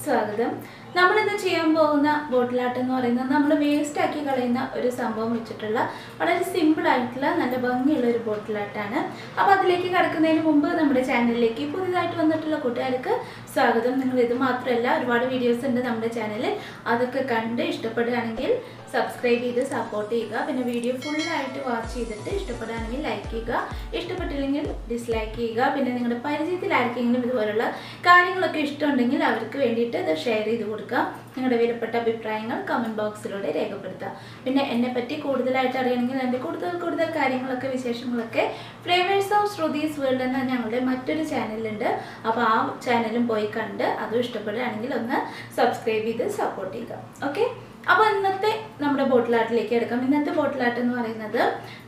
സ്വാഗതം. നമ്മൾ ഇന്ന് ചെയ്യാൻ പോകുന്ന ബോട്ടിൽ ആർട്ട് എന്ന് പറയുന്നത് നമ്മൾ വേസ്റ്റ് ആക്കി കളയുന്ന ഒരു സംഭവം വെച്ചിട്ടുള്ള വളരെ സിമ്പിൾ ആയിട്ടുള്ള നല്ല ഭംഗിയുള്ള ഒരു ബോട്ടിൽ ആർട്ടാണ്. അപ്പോൾ അതിലേക്ക് കടക്കുന്നതിന് മുമ്പ് നമ്മുടെ ചാനലിലേക്ക് പുതിയതായിട്ട് വന്നിട്ടുള്ള കൂട്ടുകാർക്ക് സ്വാഗതം. നിങ്ങൾ ഇത് മാത്രമല്ല ഒരുപാട് വീഡിയോസ് ഉണ്ട് നമ്മുടെ ചാനലിൽ. അതൊക്കെ കണ്ട് ഇഷ്ടപ്പെടുകയാണെങ്കിൽ സബ്സ്ക്രൈബ് ചെയ്ത് സപ്പോർട്ട് ചെയ്യുക. പിന്നെ വീഡിയോ ഫുള്ളായിട്ട് വാച്ച് ചെയ്തിട്ട് ഇഷ്ടപ്പെടുകയാണെങ്കിൽ ലൈക്ക് ചെയ്യുക, ഇഷ്ടപ്പെട്ടില്ലെങ്കിൽ ഡിസ്ലൈക്ക് ചെയ്യുക. പിന്നെ നിങ്ങളുടെ പരിചയത്തിൽ ആർക്കെങ്കിലും ഇതുപോലുള്ള കാര്യങ്ങളൊക്കെ ഇഷ്ടമുണ്ടെങ്കിൽ അവർക്ക് വേണ്ടിയിട്ട് ഇത് ഷെയർ ചെയ്ത് കൊടുക്കുക. നിങ്ങളുടെ വിലപ്പെട്ട അഭിപ്രായങ്ങൾ കമൻറ്റ് ബോക്സിലൂടെ രേഖപ്പെടുത്തുക. പിന്നെ എന്നെ പറ്റി കൂടുതലായിട്ട് അറിയണമെങ്കിൽ എൻ്റെ കൂടുതൽ കാര്യങ്ങളൊക്കെ വിശേഷങ്ങളൊക്കെ ഫ്ലേവേഴ്സ് ഓഫ് ശ്രുതീസ് വേൾഡ് എന്ന ഞങ്ങളുടെ മറ്റൊരു ചാനലുണ്ട്. അപ്പോൾ ആ ചാനലും പോയി കണ്ട് അതും ഇഷ്ടപ്പെടുകയാണെങ്കിൽ ഒന്ന് സബ്സ്ക്രൈബ് ചെയ്ത് സപ്പോർട്ട് ചെയ്യുക. ഓക്കെ, അപ്പോൾ ഇന്നത്തെ നമ്മുടെ ബോട്ടിൽ ആർട്ടിലേക്ക് എടുക്കാം. ഇന്നത്തെ ബോട്ടിൽ ആർട്ട് എന്ന് പറയുന്നത്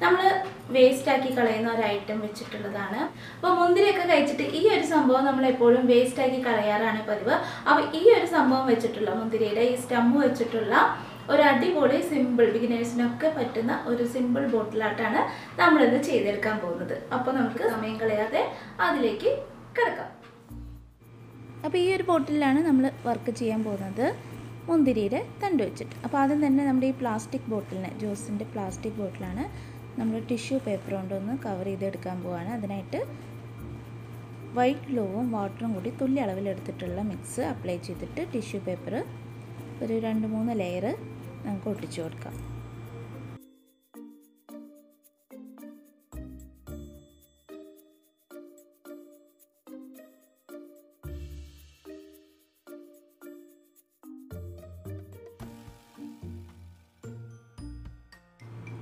നമ്മൾ വേസ്റ്റ് ആക്കി കളയുന്ന ഒരു ഐറ്റം വെച്ചിട്ടുള്ളതാണ്. അപ്പോൾ മുന്തിരിയൊക്കെ കഴിച്ചിട്ട് ഈ ഒരു സംഭവം നമ്മൾ എപ്പോഴും വേസ്റ്റ് ആക്കി കളയാറാണ് പതിവ്. അപ്പോൾ ഈ ഒരു സംഭവം വെച്ചിട്ടുള്ള മുന്തിരിയുടെ ഈ സ്റ്റമ്മ് വെച്ചിട്ടുള്ള ഒരു അടിപൊളി സിമ്പിൾ ബിഗിനേഴ്സിനൊക്കെ പറ്റുന്ന ഒരു സിമ്പിൾ ബോട്ടിൽ ആർട്ടാണ് നമ്മളിന്ന് ചെയ്തെടുക്കാൻ പോകുന്നത്. അപ്പോൾ നമുക്ക് സമയം കളയാതെ അതിലേക്ക് കിടക്കാം. അപ്പോൾ ഈ ഒരു ബോട്ടിലാണ് നമ്മൾ വർക്ക് ചെയ്യാൻ പോകുന്നത്, മുന്തിരിയുടെ തണ്ട് വെച്ചിട്ട്. അപ്പോൾ ആദ്യം തന്നെ നമ്മുടെ ഈ പ്ലാസ്റ്റിക് ബോട്ടിലിന്, ജ്യൂസിൻ്റെ പ്ലാസ്റ്റിക് ബോട്ടിലാണ് നമ്മൾ ടിഷ്യൂ പേപ്പർ കൊണ്ടൊന്ന് കവർ ചെയ്തെടുക്കാൻ പോവുകയാണ്. അതിനായിട്ട് വൈറ്റ് ഗ്ലൂവും വാട്ടറും കൂടി തുല്യ അളവിലെടുത്തിട്ടുള്ള മിക്സ് അപ്ലൈ ചെയ്തിട്ട് ടിഷ്യൂ പേപ്പർ ഒരു 2-3 ലെയർ നമുക്ക് ഒട്ടിച്ചു കൊടുക്കാം.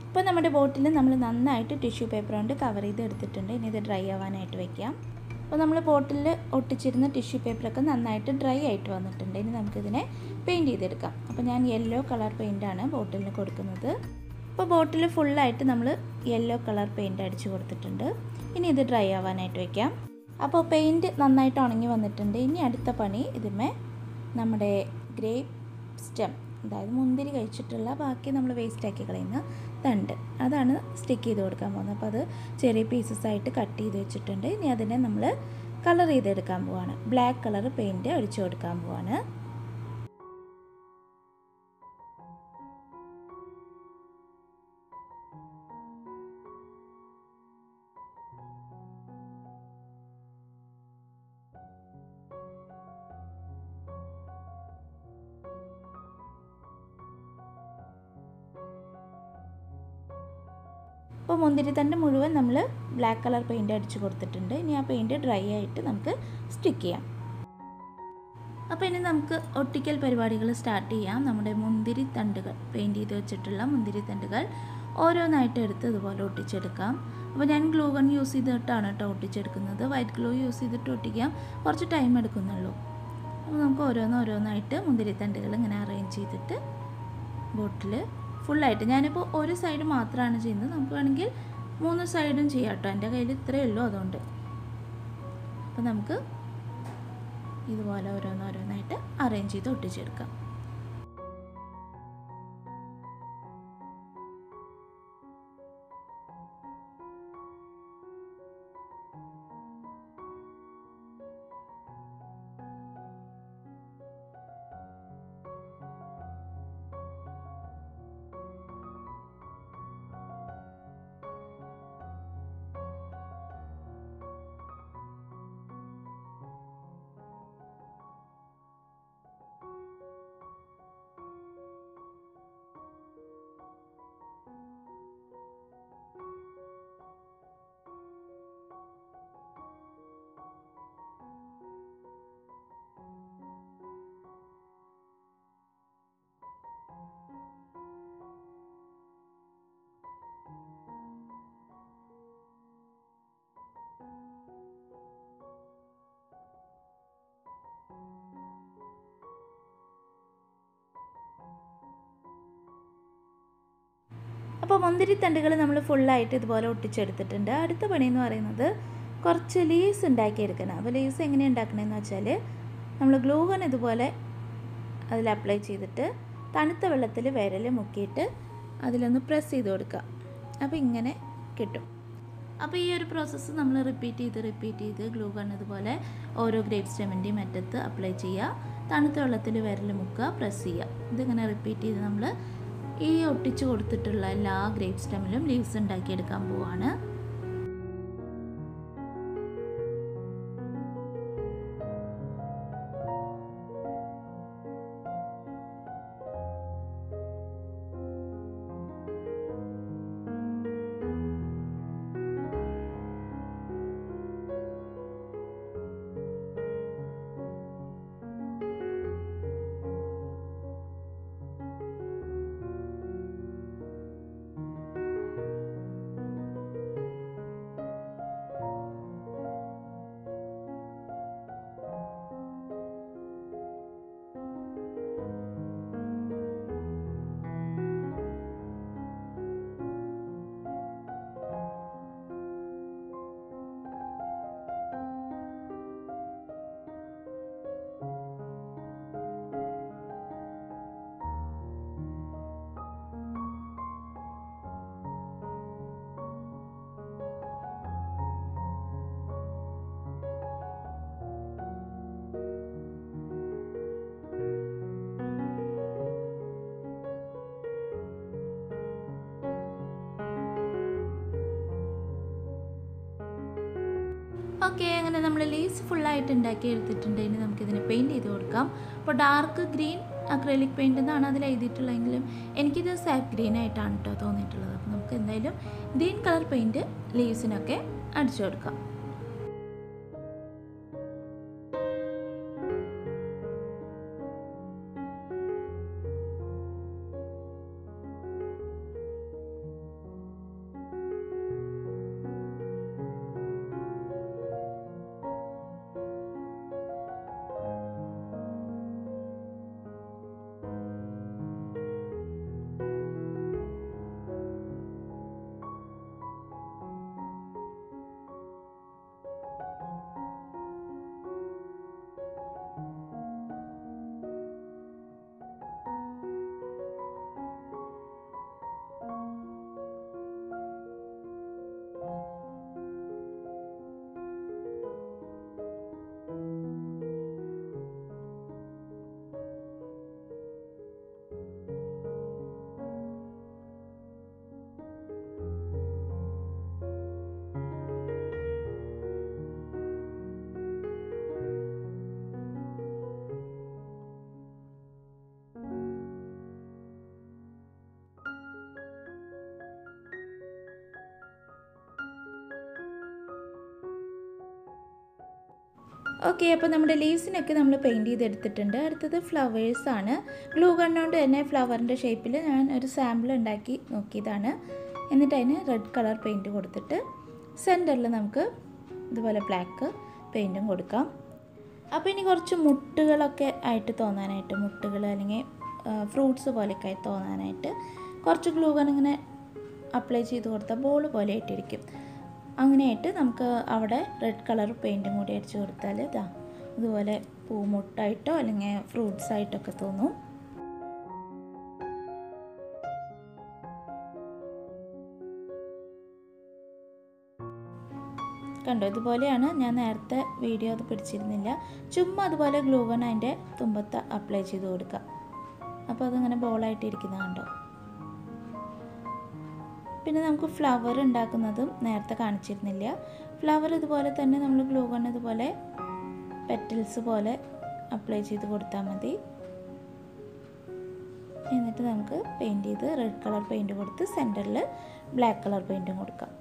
ഇപ്പോൾ നമ്മുടെ ബോട്ടിൽ നമ്മൾ നന്നായിട്ട് ടിഷ്യൂ പേപ്പർ കൊണ്ട് കവർ ചെയ്ത് എടുത്തിട്ടുണ്ട്. ഇനി ഇത് ഡ്രൈ ആവാനായിട്ട് വയ്ക്കാം. അപ്പോൾ നമ്മൾ ബോട്ടിൽ ഒട്ടിച്ചിരുന്ന ടിഷ്യൂ പേപ്പറൊക്കെ നന്നായിട്ട് ഡ്രൈ ആയിട്ട് വന്നിട്ടുണ്ട്. ഇനി നമുക്കിതിനെ പെയിൻറ്റ് ചെയ്തെടുക്കാം. അപ്പോൾ ഞാൻ യെല്ലോ കളർ പെയിൻറ്റാണ് ബോട്ടിലിന് കൊടുക്കുന്നത്. അപ്പോൾ ബോട്ടിൽ ഫുള്ളായിട്ട് നമ്മൾ യെല്ലോ കളർ പെയിൻറ്റ് അടിച്ച് കൊടുത്തിട്ടുണ്ട്. ഇനി ഇത് ഡ്രൈ ആവാനായിട്ട് വയ്ക്കാം. അപ്പോൾ പെയിൻറ്റ് നന്നായിട്ട് ഉണങ്ങി വന്നിട്ടുണ്ട്. ഇനി അടുത്ത പണി ഇതിന്മേ നമ്മുടെ ഗ്രേപ്പ് സ്റ്റെം, അതായത് മുന്തിരി കഴിച്ചിട്ടുള്ള ബാക്കി നമ്മൾ വേസ്റ്റാക്കി കളയുന്ന തണ്ട്, അതാണ് സ്റ്റിക്ക് ചെയ്ത് കൊടുക്കാൻ പോകുന്നത്. അപ്പോൾ അത് ചെറിയ പീസസ് ആയിട്ട് കട്ട് ചെയ്ത് വെച്ചിട്ടുണ്ട്. ഇനി അതിനെ നമ്മൾ കളർ ചെയ്തെടുക്കാൻ പോവാണ്. ബ്ലാക്ക് കളർ പെയിൻറ്റ് അടിച്ചു കൊടുക്കാൻ പോവാണ്. അപ്പോൾ മുന്തിരിത്തണ്ട് മുഴുവൻ നമ്മൾ ബ്ലാക്ക് കളർ പെയിൻറ്റ് അടിച്ച് കൊടുത്തിട്ടുണ്ട്. ഇനി ആ പെയിൻറ്റ് ഡ്രൈ ആയിട്ട് നമുക്ക് സ്റ്റിക്ക് ചെയ്യാം. അപ്പോൾ ഇനി നമുക്ക് ഒട്ടിക്കൽ പരിപാടികൾ സ്റ്റാർട്ട് ചെയ്യാം. നമ്മുടെ മുന്തിരി തണ്ടുകൾ, പെയിൻറ്റ് ചെയ്ത് വെച്ചിട്ടുള്ള മുന്തിരി തണ്ടുകൾ ഓരോന്നായിട്ട് എടുത്ത് ഇതുപോലെ ഒട്ടിച്ചെടുക്കാം. അപ്പോൾ ഞാൻ ഗ്ലൂ ഗൺ യൂസ് ചെയ്തിട്ടാണ് കേട്ടോ ഒട്ടിച്ചെടുക്കുന്നത്. വൈറ്റ് ഗ്ലൂ യൂസ് ചെയ്തിട്ട് ഒട്ടിക്കാം, കുറച്ച് ടൈം എടുക്കുന്നുള്ളൂ. അപ്പോൾ നമുക്ക് ഓരോന്നായിട്ട് മുന്തിരി തണ്ടുകൾ ഇങ്ങനെ അറേഞ്ച് ചെയ്തിട്ട് ബോട്ടിൽ ഫുള്ളായിട്ട്, ഞാനിപ്പോൾ ഒരു സൈഡ് മാത്രമാണ് ചെയ്യുന്നത്. നമുക്ക് വേണമെങ്കിൽ 3 സൈഡും ചെയ്യാം കേട്ടോ. എൻ്റെ കയ്യിൽ ഇത്രയേ ഉള്ളൂ, അതുകൊണ്ട്. അപ്പോൾ നമുക്ക് ഇതുപോലെ ഓരോന്നായിട്ട് അറേഞ്ച് ചെയ്ത് ഒട്ടിച്ചെടുക്കാം. അപ്പോൾ മുന്തിരി തണ്ടുകൾ നമ്മൾ ഫുള്ളായിട്ട് ഇതുപോലെ ഒട്ടിച്ചെടുത്തിട്ടുണ്ട്. അടുത്ത പണി എന്ന് പറയുന്നത് കുറച്ച് ലീവ്സ് ഉണ്ടാക്കിയെടുക്കണം. അപ്പോൾ ലീവ്സ് എങ്ങനെ ഉണ്ടാക്കണമെന്ന് വെച്ചാൽ നമ്മൾ ഗ്ലൂ ഗൺ ഇതുപോലെ അതിൽ അപ്ലൈ ചെയ്തിട്ട് തണുത്ത വെള്ളത്തിൽ വിരൽ മുക്കിയിട്ട് അതിലൊന്ന് പ്രസ് ചെയ്ത് കൊടുക്കുക. അപ്പോൾ ഇങ്ങനെ കിട്ടും. അപ്പോൾ ഈ ഒരു പ്രോസസ്സ് നമ്മൾ റിപ്പീറ്റ് ചെയ്ത് ഗ്ലൂ ഗൺ ഇതുപോലെ ഓരോ ഗ്രേപ്പ് സ്റ്റെമിൻ്റെയും അറ്റത്ത് അപ്ലൈ ചെയ്യുക. തണുത്ത വെള്ളത്തിൽ വിരൽ മുക്കുക, പ്രസ് ചെയ്യുക. ഇതിങ്ങനെ റിപ്പീറ്റ് ചെയ്ത് നമ്മൾ ഈ ഒട്ടിച്ച് കൊടുത്തിട്ടുള്ള എല്ലാ ഗ്രേപ്പ് സ്റ്റെമ്മിലും ലീവ്സ് ഉണ്ടാക്കിയെടുക്കാൻ പോവാണ്. ഓക്കെ, അങ്ങനെ നമ്മൾ ലീവ്സ് ഫുള്ളായിട്ട് ഉണ്ടാക്കി എടുത്തിട്ടുണ്ട്. ഇനി നമുക്കിതിനെ പെയിൻറ്റ് ചെയ്ത് കൊടുക്കാം. അപ്പോൾ ഡാർക്ക് ഗ്രീൻ അക്രലിക് പെയിൻ്റ് എന്നാണ് അതിൽ എഴുതിയിട്ടുള്ളതെങ്കിലും എനിക്കിത് സാപ്പ് ഗ്രീൻ ആയിട്ടാണ് കേട്ടോ തോന്നിയിട്ടുള്ളത്. അപ്പോൾ നമുക്ക് എന്തായാലും ഗ്രീൻ കളർ പെയിൻറ്റ് ലീവ്സിനൊക്കെ അടിച്ചു കൊടുക്കാം. ഓക്കെ, അപ്പോൾ നമ്മുടെ ലീവ്സിനൊക്കെ നമ്മൾ പെയിൻറ്റ് ചെയ്തെടുത്തിട്ടുണ്ട്. അടുത്തത് ഫ്ലവേഴ്സാണ്. ഗ്ലൂ ഗണ്ണുകൊണ്ട് തന്നെ ഫ്ലവറിൻ്റെ ഷേപ്പിൽ ഞാൻ ഒരു സാമ്പിൾ ഉണ്ടാക്കി നോക്കിയതാണ്. എന്നിട്ട് അതിന് റെഡ് കളർ പെയിൻറ്റ് കൊടുത്തിട്ട് സെൻറ്ററിൽ നമുക്ക് ഇതുപോലെ ബ്ലാക്ക് പെയിൻറ്റും കൊടുക്കാം. അപ്പോൾ ഇനി കുറച്ച് മുട്ടുകളൊക്കെ ആയിട്ട് തോന്നാനായിട്ട്, മുട്ടുകൾ അല്ലെങ്കിൽ ഫ്രൂട്ട്സ് പോലെയൊക്കെ ആയിട്ട് തോന്നാനായിട്ട് കുറച്ച് ഗ്ലൂ ഗൺ ഇങ്ങനെ അപ്ലൈ ചെയ്ത് കൊടുത്താൽ ബോൾ പോലെ ആയിട്ടിരിക്കും. അങ്ങനെയായിട്ട് നമുക്ക് അവിടെ റെഡ് കളർ പെയിൻറ്റും കൂടി അടിച്ച് കൊടുത്താൽ ഇതുപോലെ പൂമുട്ടായിട്ടോ അല്ലെങ്കിൽ ഫ്രൂട്ട്സ് ആയിട്ടൊക്കെ തോന്നും. കണ്ടോ, ഇതുപോലെയാണ്. ഞാൻ നേരത്തെ വീഡിയോ അത് പിടിച്ചിരുന്നില്ല. ചുമ്മാ അതുപോലെ ഗ്ലൂ ഗൺ അതിൻ്റെ തുമ്പത്ത് അപ്ലൈ ചെയ്ത് കൊടുക്കുക. അപ്പോൾ അതിങ്ങനെ ബോളായിട്ടിരിക്കുന്നത് കണ്ടോ. പിന്നെ നമുക്ക് ഫ്ലവർ ഉണ്ടാക്കുന്നതും നേരത്തെ കാണിച്ചിരുന്നില്ല. ഫ്ലവർ ഇതുപോലെ തന്നെ നമ്മൾ ഗ്ലൂ ഗൺ ഇതുപോലെ പെറ്റൽസ് പോലെ അപ്ലൈ ചെയ്ത് കൊടുത്താൽ മതി. എന്നിട്ട് നമുക്ക് പെയിൻറ്റ് ചെയ്ത് റെഡ് കളർ പെയിൻറ്റ് കൊടുത്ത് സെൻറ്ററിൽ ബ്ലാക്ക് കളർ പെയിൻറ്റും കൊടുക്കാം.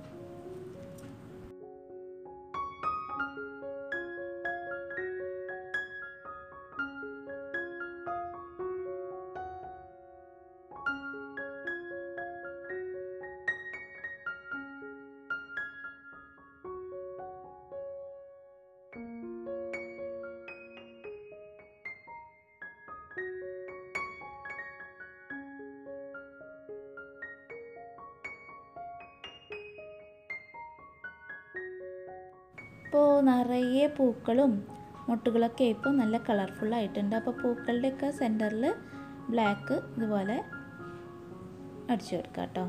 ഇപ്പോൾ നിറയെ പൂക്കളും മുട്ടുകളൊക്കെ ഇപ്പോൾ നല്ല കളർഫുള്ളായിട്ടുണ്ട്. അപ്പോൾ പൂക്കളുടെയൊക്കെ സെൻറ്ററിൽ ബ്ലാക്ക് ഇതുപോലെ അടിച്ചു കൊടുക്കാം കേട്ടോ.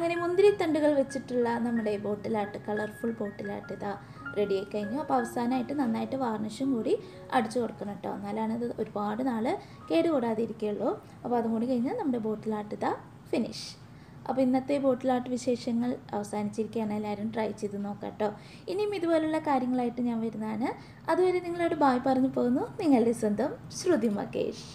അങ്ങനെ മുന്തിരിത്തണ്ടുകൾ വെച്ചിട്ടുള്ള നമ്മുടെ ബോട്ടിലാട്ട്, കളർഫുൾ ബോട്ടിലാട്ട് ഇതാ റെഡി ആയി കഴിഞ്ഞു. അപ്പോൾ അവസാനമായിട്ട് നന്നായിട്ട് വാർണിഷും കൂടി അടിച്ചു കൊടുക്കണം കേട്ടോ, എന്നാലാണ് ഇത് ഒരുപാട് നാൾ കേടുകൂടാതെ ഇരിക്കുകയുള്ളൂ. അപ്പോൾ അതും കൂടി കഴിഞ്ഞാൽ നമ്മുടെ ബോട്ടിലാട്ട് ഇതാ ഫിനിഷ്. അപ്പോൾ ഇന്നത്തെ ബോട്ടിലാട്ട് വിശേഷങ്ങൾ അവസാനിച്ചിരിക്കുകയാണ്. എല്ലാവരും ട്രൈ ചെയ്ത് നോക്കാം കേട്ടോ. ഇനിയും ഇതുപോലുള്ള കാര്യങ്ങളായിട്ട് ഞാൻ വരുന്നതാണ്. അതുവരെ നിങ്ങളോട് ബായ് പറഞ്ഞു പോകുന്നു. നിങ്ങളുടെ സ്വന്തം ശ്രുതി മകേഷ്.